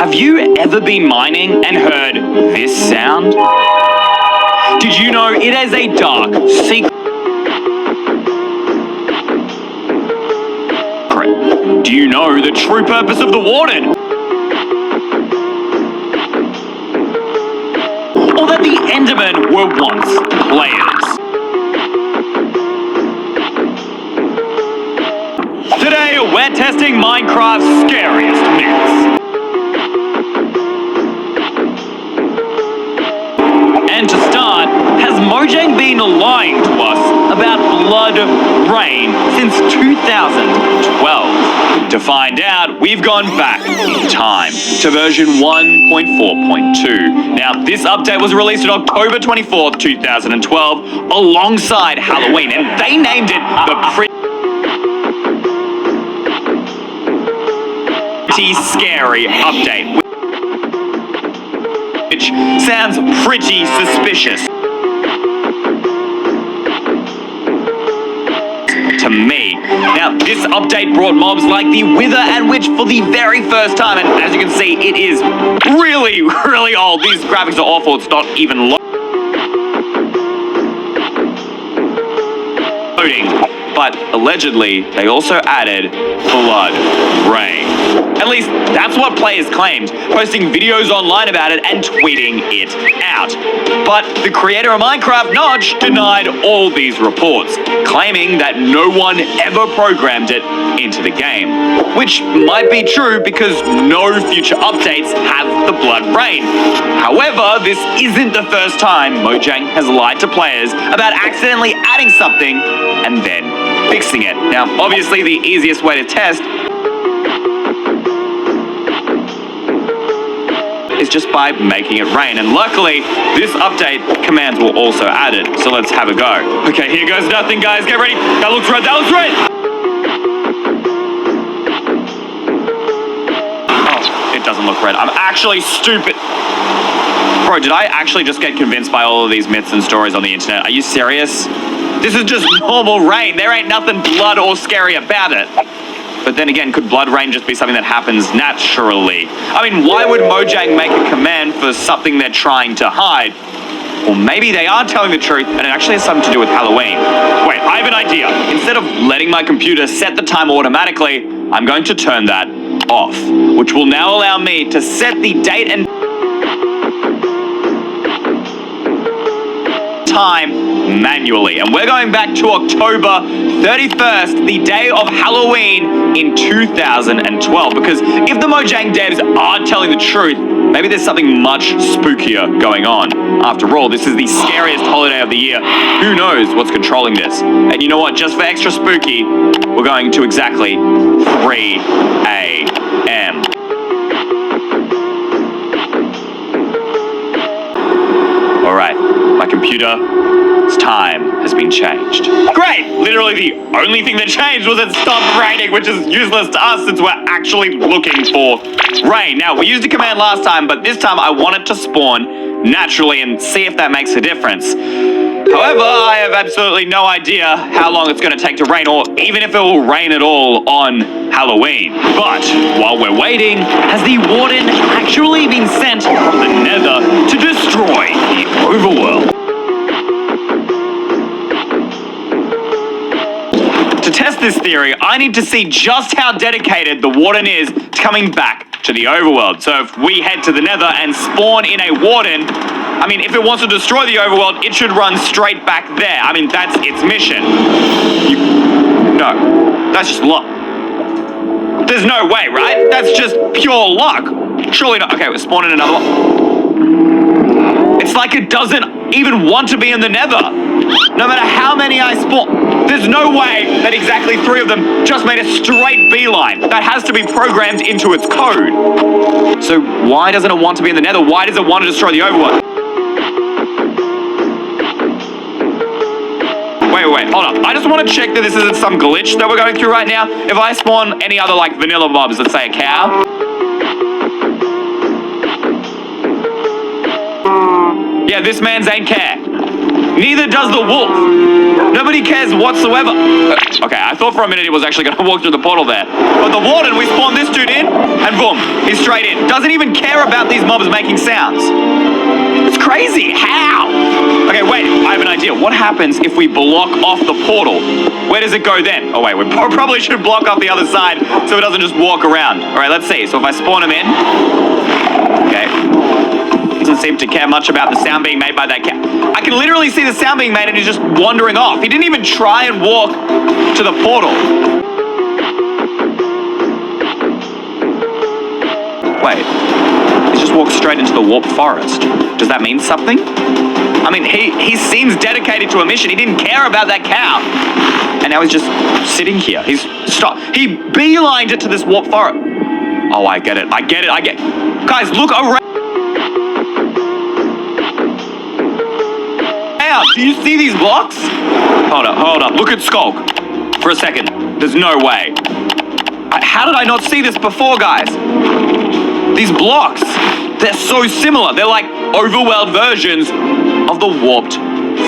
Have you ever been mining and heard this sound? Did you know it is a dark secret? Do you know the true purpose of the warden? Or that the Endermen were once players? Today we're testing Minecraft's scariest myths. And to start, has Mojang been lying to us about blood rain since 2012? To find out, we've gone back in time to version 1.4.2. Now, this update was released on October 24th, 2012, alongside Halloween, and they named it the Pretty Scary Update, which sounds pretty suspicious to me. Now, this update brought mobs like the Wither and Witch for the very first time, and as you can see, it is really, really old. These graphics are awful. It's not even loading. But allegedly, they also added blood rain. At least that's what players claimed, posting videos online about it and tweeting it out. But the creator of Minecraft, Notch, denied all these reports, claiming that no one ever programmed it into the game. Which might be true because no future updates have the blood rain. However, this isn't the first time Mojang has lied to players about accidentally adding something and then fixing it. Now, obviously the easiest way to test is just by making it rain, and luckily this update commands were also added, so let's have a go. Okay, here goes nothing, guys. Get ready. That looks red. That looks red. Oh, it doesn't look red. I'm actually stupid. Bro, did I actually just get convinced by all of these myths and stories on the internet? Are you serious? This is just normal rain. There ain't nothing blood or scary about it. But then again, could blood rain just be something that happens naturally? I mean, why would Mojang make a command for something they're trying to hide? Or maybe they are telling the truth and it actually has something to do with Halloween. Wait, I have an idea. Instead of letting my computer set the timer automatically, I'm going to turn that off, which will now allow me to set the date and time manually. And we're going back to October 31st, the day of Halloween in 2012, because if the Mojang devs are telling the truth, maybe there's something much spookier going on. After all, this is the scariest holiday of the year. Who knows what's controlling this? And you know what? Just for extra spooky, we're going to exactly 3 a.m. All right, my computer's time has been changed. Great! Literally the only thing that changed was it stopped raining, which is useless to us since we're actually looking for rain. Now, we used a command last time, but this time I want it to spawn naturally and see if that makes a difference. However, I have absolutely no idea how long it's going to take to rain, or even if it will rain at all on Halloween. But while we're waiting, has the warden actually been sent from the Nether to destroy the overworld? To test this theory, I need to see just how dedicated the warden is to coming back to the overworld. So if we head to the Nether and spawn in a warden, I mean, if it wants to destroy the overworld, it should run straight back there. I mean, that's its mission. No, that's just luck. There's no way, right? That's just pure luck. Surely not. Okay, we're spawning another one. It's like it doesn't even want to be in the Nether. No matter how many I spawn, there's no way that exactly 3 of them just made a straight beeline. That has to be programmed into its code. So why doesn't it want to be in the Nether? Why does it want to destroy the overworld? Wait, hold up. I just want to check that this isn't some glitch that we're going through right now. If I spawn any other, like, vanilla mobs, let's say a cow. Yeah, this man's ain't care. Neither does the wolf. Nobody cares whatsoever. Okay, I thought for a minute he was actually going to walk through the portal there. But the warden, we spawned this dude in, and boom, he's straight in. Doesn't even care about these mobs making sounds. It's crazy. How? Okay, wait, I have an idea. What happens if we block off the portal? Where does it go then? Oh, wait, we probably should block off the other side so it doesn't just walk around. All right, let's see. So if I spawn him in, okay. Doesn't seem to care much about the sound being made by that cat. I can literally see the sound being made and he's just wandering off. He didn't even try and walk to the portal. Wait, he just walked straight into the warped forest. Does that mean something? I mean, he seems dedicated to a mission. He didn't care about that cow. And now he's just sitting here. He beelined it to this warped forest. Oh, I get it. Guys, look around. Do you see these blocks? Hold up. Look at Skulk. For a second. There's no way. How did I not see this before, guys? These blocks, they're so similar. They're like overworld versions of the warped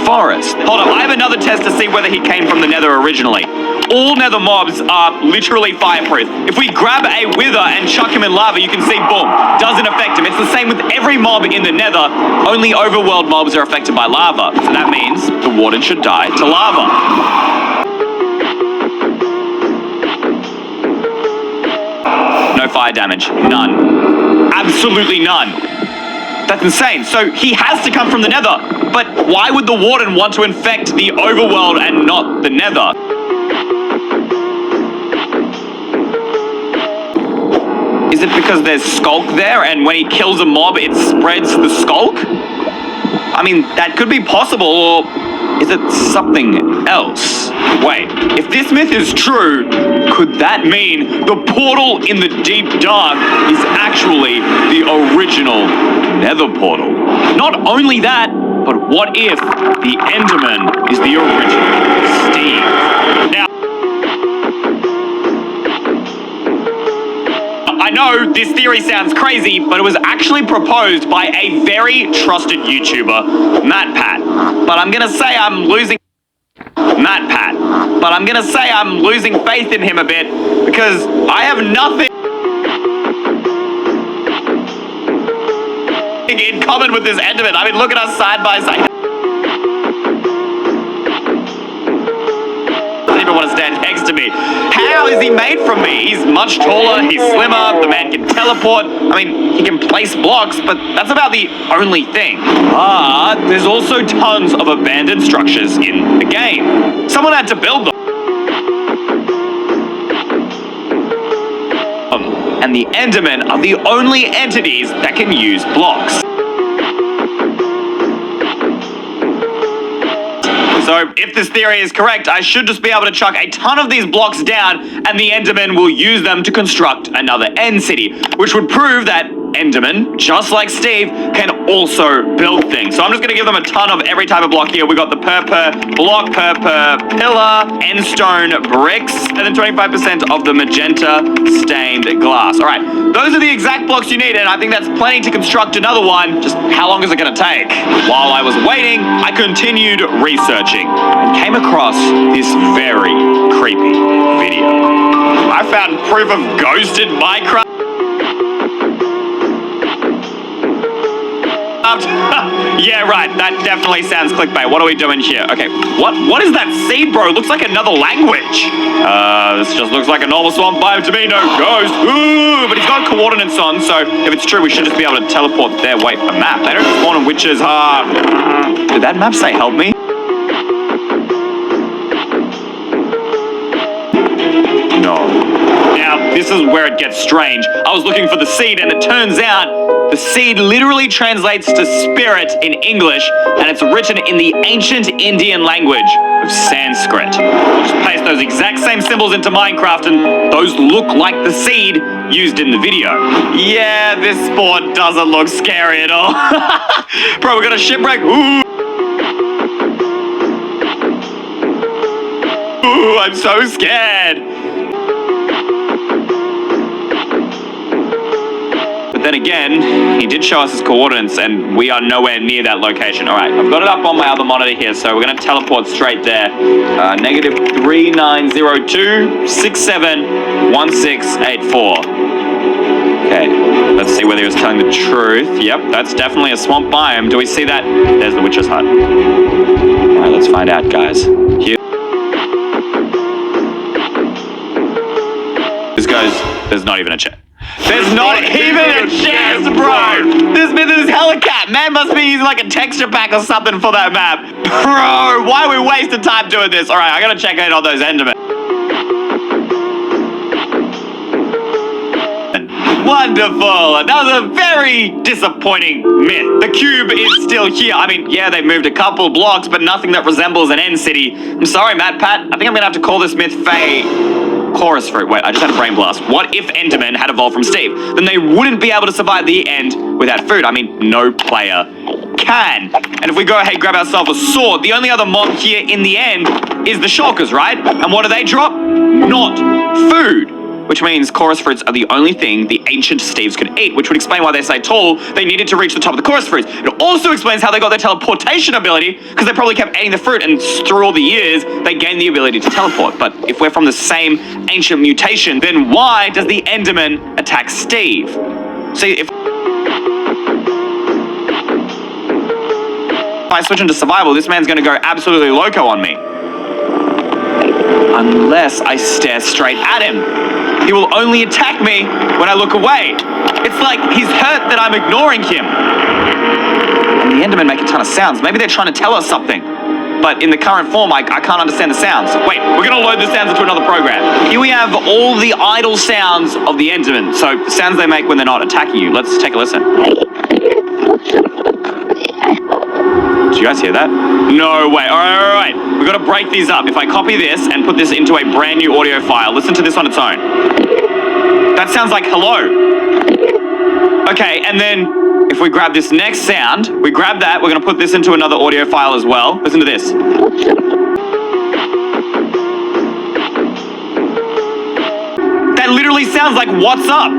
forest. Hold up, I have another test to see whether he came from the nether originally. All nether mobs are literally fireproof. If we grab a wither and chuck him in lava, you can see, boom, doesn't affect him. It's the same with every mob in the nether. Only overworld mobs are affected by lava. So that means the warden should die to lava. No fire damage. None. Absolutely none. That's insane. So he has to come from the nether. But why would the warden want to infect the overworld and not the nether? Is it because there's Skulk there and when he kills a mob it spreads the Skulk? I mean, that could be possible, or is it something else? Wait, if this myth is true, could that mean the portal in the deep dark is actually the original nether portal? Not only that, but what if the Enderman is the original Steve? Now, I know this theory sounds crazy, but it was actually proposed by a very trusted YouTuber, MatPat. But I'm gonna say I'm losing faith in him a bit because I have nothing in common with this Enderman. I mean, look at us side by side. Even want to stand next to me. How is he made from me? He's much taller, he's slimmer, the man can teleport. I mean, he can place blocks, but that's about the only thing. But there's also tons of abandoned structures in the game. Someone had to build them. And the Endermen are the only entities that can use blocks. So if this theory is correct, I should just be able to chuck a ton of these blocks down and the Endermen will use them to construct another end city, which would prove that Endermen, just like Steve, can also build things. So I'm just going to give them a ton of every type of block here. We got the purple block, purple pillar, endstone bricks, and then 25% of the magenta stained glass. All right, those are the exact blocks you need, and I think that's plenty to construct another one. Just how long is it going to take? While I was waiting, I continued researching and came across this very creepy video. I found proof of ghosted Minecraft. Yeah, right. That definitely sounds clickbait. What are we doing here? Okay, what is that seed, bro? It looks like another language. This just looks like a normal swamp biome to me. No ghost. Ooh, but he's got coordinates on, so if it's true, we should just be able to teleport there. Wait, a map. They don't spawn on witches. Did that map say help me? No. Now, this is where it gets strange. I was looking for the seed, and it turns out the seed literally translates to spirit in English, and it's written in the ancient Indian language of Sanskrit. I'll just paste those exact same symbols into Minecraft, and those look like the seed used in the video. Yeah, this spawn doesn't look scary at all. Bro, we got a shipwreck. Ooh. Ooh, I'm so scared. But then again, he did show us his coordinates, and we are nowhere near that location. All right, I've got it up on my other monitor here, so we're going to teleport straight there. Negative 3902671684. Okay, let's see whether he was telling the truth. Yep, that's definitely a swamp biome. Do we see that? There's the witch's hut. All right, let's find out, guys. Here. This goes, there's not even a chance. There's not even a chance, bro! This is Helicat! Man must be using like a texture pack or something for that map. Bro, why are we wasting time doing this? Alright, I gotta check in on those Endermen. Wonderful! That was a very disappointing myth. The cube is still here. I mean, yeah, they moved a couple blocks, but nothing that resembles an end city. I'm sorry, Pat. I think I'm gonna have to call this myth Faye. Chorus fruit. Wait, I just had a brain blast. What if Endermen had evolved from Steve? Then they wouldn't be able to survive the end without food. I mean, no player can. And if we go ahead and grab ourselves a sword, the only other mob here in the end is the shulkers, right? And what do they drop? Not food. Which means chorus fruits are the only thing the ancient Steves could eat, which would explain why they say tall, they needed to reach the top of the chorus fruits. It also explains how they got their teleportation ability, because they probably kept eating the fruit, and through all the years, they gained the ability to teleport. But if we're from the same ancient mutation, then why does the Enderman attack Steve? See, if I switch into survival, this man's gonna go absolutely loco on me. Unless I stare straight at him. He will only attack me when I look away. It's like he's hurt that I'm ignoring him. And the Endermen make a ton of sounds. Maybe they're trying to tell us something. But in the current form, I can't understand the sounds. Wait, we're going to load the sounds into another program. Here we have all the idle sounds of the Endermen. So the sounds they make when they're not attacking you. Let's take a listen. Do you guys hear that? No way. All right. We've got to break these up. If I copy this and put this into a brand new audio file, listen to this on its own. That sounds like hello. Okay, and then if we grab this next sound, we grab that, we're going to put this into another audio file as well. Listen to this. That literally sounds like what's up.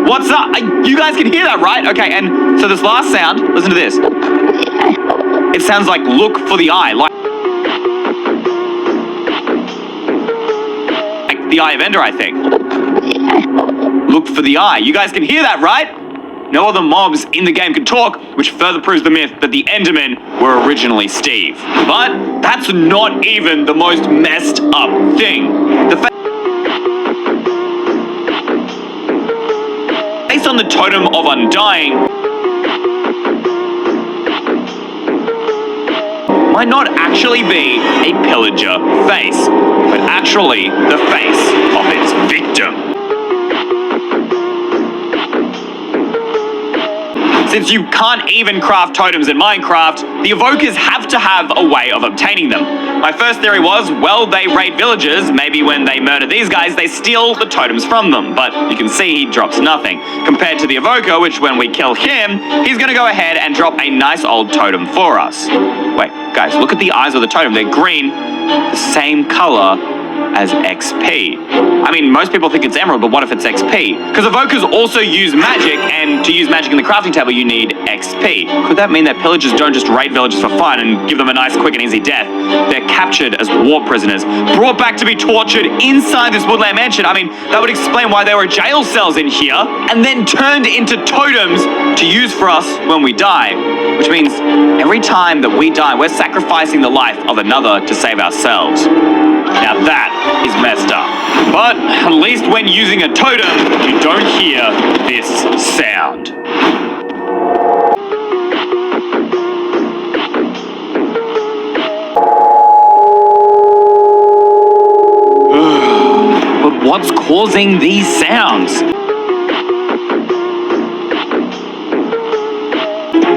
What's up? You guys can hear that, right? Okay, and so this last sound, listen to this. It sounds like look for the eye, like the Eye of Ender, I think. Look for the eye. You guys can hear that, right? No other mobs in the game can talk, which further proves the myth that the Endermen were originally Steve. But that's not even the most messed up thing. Based on the Totem of Undying, might not actually be a pillager face, but actually the face of its victim. Since you can't even craft totems in Minecraft, the evokers have to have a way of obtaining them. My first theory was, well, they raid villages, maybe when they murder these guys, they steal the totems from them, but you can see he drops nothing. Compared to the evoker, which when we kill him, he's gonna go ahead and drop a nice old totem for us. Wait, guys, look at the eyes of the totem. They're green, the same color as XP. I mean, most people think it's emerald, but what if it's XP? Because evokers also use magic, and to use magic in the crafting table, you need XP. Could that mean that pillagers don't just raid villages for fun and give them a nice, quick, and easy death? They're captured as war prisoners, brought back to be tortured inside this woodland mansion. I mean, that would explain why there were jail cells in here, and then turned into totems to use for us when we die. Which means every time that we die, we're sacrificing the life of another to save ourselves. Now that is messed up. But at least when using a totem, you don't hear this sound. But what's causing these sounds?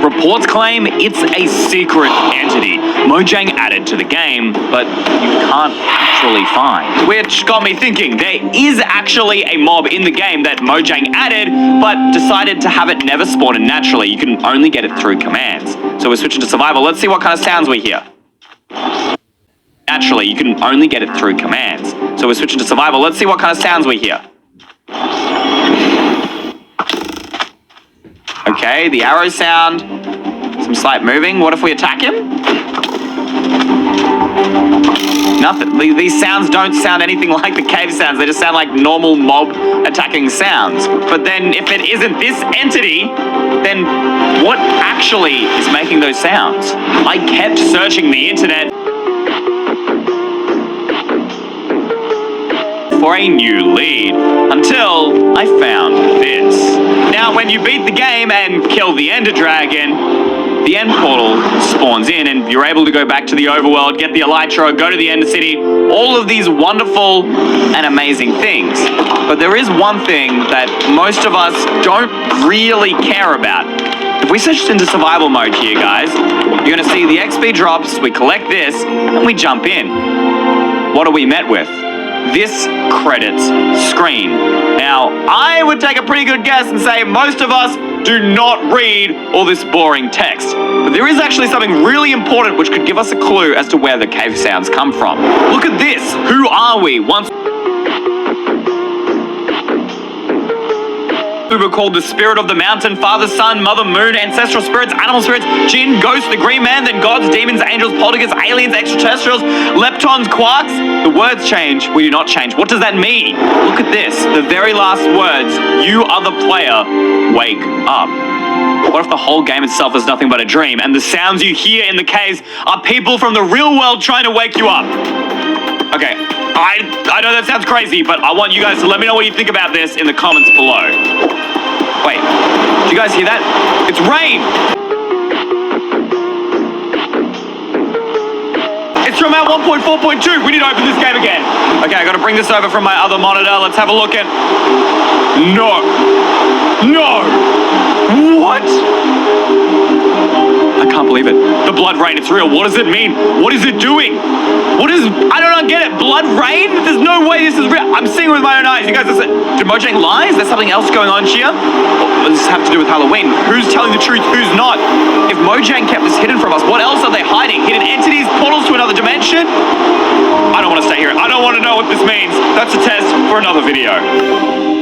Reports claim it's a secret entity Mojang added to the game, but you can't actually find. Which got me thinking, there is actually a mob in the game that Mojang added, but decided to have it never spawn in naturally. You can only get it through commands. So we're switching to survival. Let's see what kind of sounds we hear. Naturally, you can only get it through commands. So we're switching to survival. Let's see what kind of sounds we hear. Okay, the arrows sound some slight moving. What if we attack him? Nothing. These sounds don't sound anything like the cave sounds. They just sound like normal mob attacking sounds. But then if it isn't this entity, then what actually is making those sounds? I kept searching the internet for a new lead until I found this. Now, when you beat the game and kill the Ender Dragon, the end portal spawns in and you're able to go back to the overworld, get the Elytra, go to the Ender City, all of these wonderful and amazing things. But there is one thing that most of us don't really care about. If we switched into survival mode here, guys, you're gonna see the XP drops, we collect this, and we jump in. What are we met with? This credits screen. Now, I would take a pretty good guess and say most of us do not read all this boring text. But there is actually something really important which could give us a clue as to where the cave sounds come from. Look at this. Who are we? Once we were called the spirit of the mountain, father, son, mother, moon, ancestral spirits, animal spirits, jinn, ghosts, the green man, then gods, demons, angels, poltergeists, aliens, extraterrestrials, leptons, quarks. The words change, we do not change. What does that mean? Look at this. The very last words, you are the player, wake up. What if the whole game itself is nothing but a dream and the sounds you hear in the caves are people from the real world trying to wake you up? Okay, I know that sounds crazy, but I want you guys to let me know what you think about this in the comments below. Wait, do you guys hear that? It's rain! It's from our 1.4.2. We need to open this game again. Okay, I gotta bring this over from my other monitor. Let's have a look at... No! No! What? I can't believe it. The blood rain, it's real. What does it mean? What is it doing? What is... I don't get it. Blood rain? There's no way this is real. I'm seeing it with my own eyes. You guys, did Mojang lie? Is there something else going on here? Or does this have to do with Halloween? Who's telling the truth? Who's not? If Mojang kept this hidden from us, what else are they hiding? Hidden entities? Portals to another dimension? I don't want to stay here. I don't want to know what this means. That's a test for another video.